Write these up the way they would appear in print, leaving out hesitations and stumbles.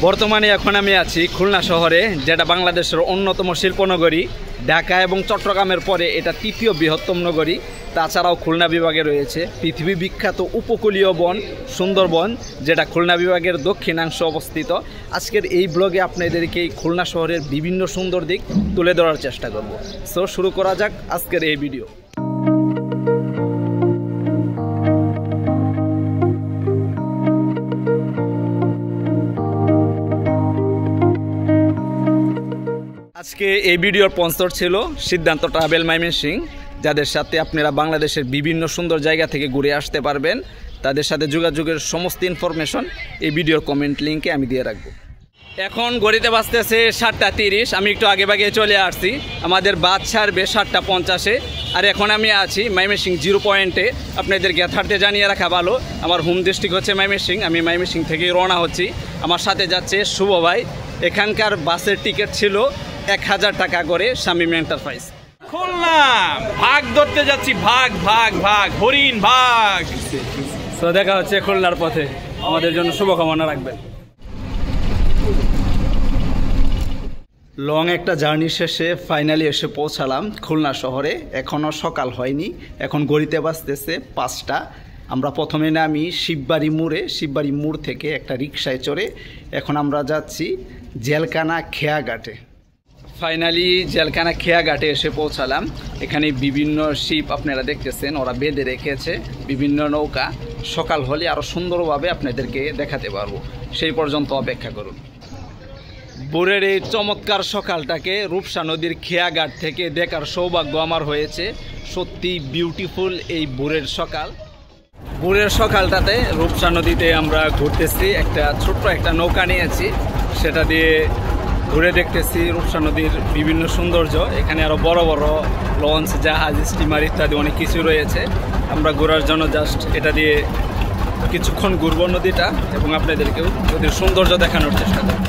বর্তমানে এখন আমি আছি খুলনা শহরে, যেটা বাংলাদেশের অন্যতম শিল্পনগরী। ঢাকা এবং চট্টগ্রামের পরে এটা তৃতীয় বৃহত্তম নগরী। তাছাড়াও খুলনা বিভাগে রয়েছে পৃথিবী বিখ্যাত উপকূলীয় বন সুন্দরবন, যেটা খুলনা বিভাগের দক্ষিণাংশে অবস্থিত। আজকের এই ব্লগে আপনাদেরকে এই খুলনা শহরের বিভিন্ন সুন্দর দিক তুলে ধরার চেষ্টা করব। সো শুরু করা যাক আজকের এই ভিডিও। আজকে এই ভিডিওর স্পন্সর ছিল সিদ্ধান্ত ট্রাভেল ময়মনসিংহ, যাদের সাথে আপনারা বাংলাদেশের বিভিন্ন সুন্দর জায়গা থেকে ঘুরে আসতে পারবেন। তাদের সাথে যোগাযোগের সমস্ত ইনফরমেশন এই ভিডিওর কমেন্ট লিঙ্কে আমি দিয়ে রাখবো। এখন ঘড়িতে বাজতেছে 7:30। আমি একটু আগে ভাগে চলে আসছি, আমাদের বাস ছাড়বে 7:50-এ। আর এখন আমি আছি ময়মনসিংহ জিরো পয়েন্টে। আপনাদেরকে যথার্থে জানিয়ে রাখা ভালো, আমার হোম ডিস্ট্রিক্ট হচ্ছে ময়মনসিংহ। আমি ময়মনসিংহ থেকেই রওনা হচ্ছি। আমার সাথে যাচ্ছে শুভ ভাই। এখানকার বাসের টিকিট ছিল 1000 টাকা করে শামীম এন্টারপ্রাইজ। খুলনা ভাগ ধরতে যাচ্ছি, ভাগ ভাগ ভাগ হরিণ ভাগ। তো দেখা হচ্ছে খুলনার পথে, আমাদের জন্য শুভকামনা রাখবেন। লং একটা জার্নি শেষে ফাইনালি এসে পৌঁছালাম খুলনা শহরে। এখনও সকাল হয়নি, এখন ঘড়িতে বাজতেছে 5টা। আমরা প্রথমে নামি শিববাড়ি মোড় থেকে একটা রিকশায় চড়ে এখন আমরা যাচ্ছি জেলখানা খেয়াঘাটে। ফাইনালি জেলখানা খেয়াঘাটে এসে পৌঁছালাম। এখানে বিভিন্ন শিপ আপনারা দেখতেছেন, ওরা বেঁধে রেখেছে বিভিন্ন নৌকা। সকাল হলে আরও সুন্দরভাবে আপনাদেরকে দেখাতে পারবো, সেই পর্যন্ত অপেক্ষা করুন। ভোরের এই চমৎকার সকালটাকে রূপসা নদীর খেয়াঘাট থেকে দেখার সৌভাগ্য আমার হয়েছে। সত্যি বিউটিফুল এই ভোরের সকাল। ভোরের সকালটাতে রূপসা নদীতে আমরা ঘুরতেছি, একটা ছোট্ট একটা নৌকা নিয়েছি, সেটা দিয়ে ঘুরে দেখতেছি রূপসা নদীর বিভিন্ন সৌন্দর্য। এখানে আরও বড় বড় লঞ্চ, জাহাজ, স্টিমার ইত্যাদি অনেক কিছু রয়েছে। আমরা ঘোরার জন্য জাস্ট এটা দিয়ে কিছুক্ষণ ঘুরবো নদীটা এবং আপনাদেরকেও নদীর সৌন্দর্য দেখানোর চেষ্টা করব।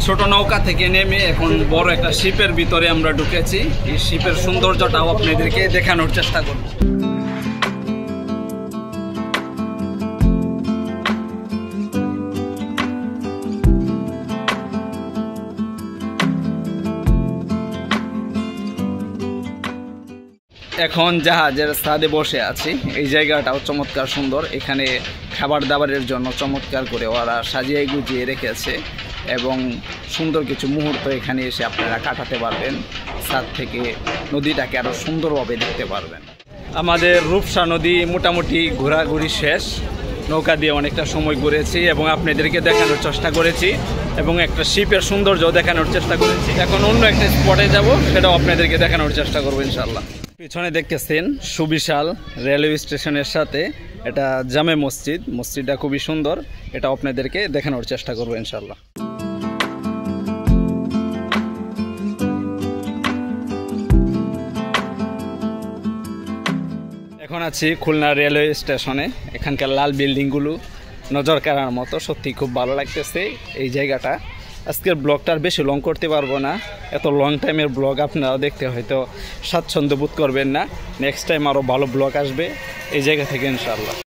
ছোট নৌকা থেকে নেমে এখন বড় একটা শিপের ভিতরে আমরা ঢুকেছি। এই শিপের সৌন্দর্যটাও আপনাদেরকে দেখানোর চেষ্টা করব। এখন জাহাজের ছাদে বসে আছি। এই জায়গাটাও চমৎকার সুন্দর। এখানে খাবার দাবারের জন্য চমৎকার করে ওরা সাজিয়ে গুজিয়ে রেখেছে এবং সুন্দর কিছু মুহূর্ত এখানে এসে আপনারা কাটাতে পারবেন। ছাদ থেকে নদীটাকে আরও সুন্দরভাবে দেখতে পারবেন। আমাদের রূপসা নদী মোটামুটি ঘোরাঘুরি শেষ। নৌকা দিয়ে অনেকটা সময় ঘুরেছি এবং আপনাদেরকে দেখানোর চেষ্টা করেছি এবং একটা শিপের সৌন্দর্য দেখানোর চেষ্টা করেছি। এখন অন্য একটা স্পটে যাব, সেটাও আপনাদেরকে দেখানোর চেষ্টা করবো ইনশাল্লাহ। পিছনে দেখতেছেন সুবিশাল রেলওয়ে স্টেশনের সাথে এটা জামে মসজিদ। মসজিদটা খুবই সুন্দর, এটা আপনাদেরকে দেখানোর চেষ্টা করবো ইনশাল্লাহ। এখন আছি খুলনা রেলওয়ে স্টেশনে। এখানকার লাল বিল্ডিংগুলো নজর কাড়ার মতো, সত্যি খুব ভালো লাগতেছে এই জায়গাটা। আজকের ব্লগটা আর বেশি লং করতে পারবো না, এত লং টাইমের ব্লগ আপনারা দেখতে হয়তো স্বাচ্ছন্দ্য বোধ করবেন না। নেক্সট টাইম আরও ভালো ব্লগ আসবে এই জায়গা থেকে ইনশাআল্লাহ।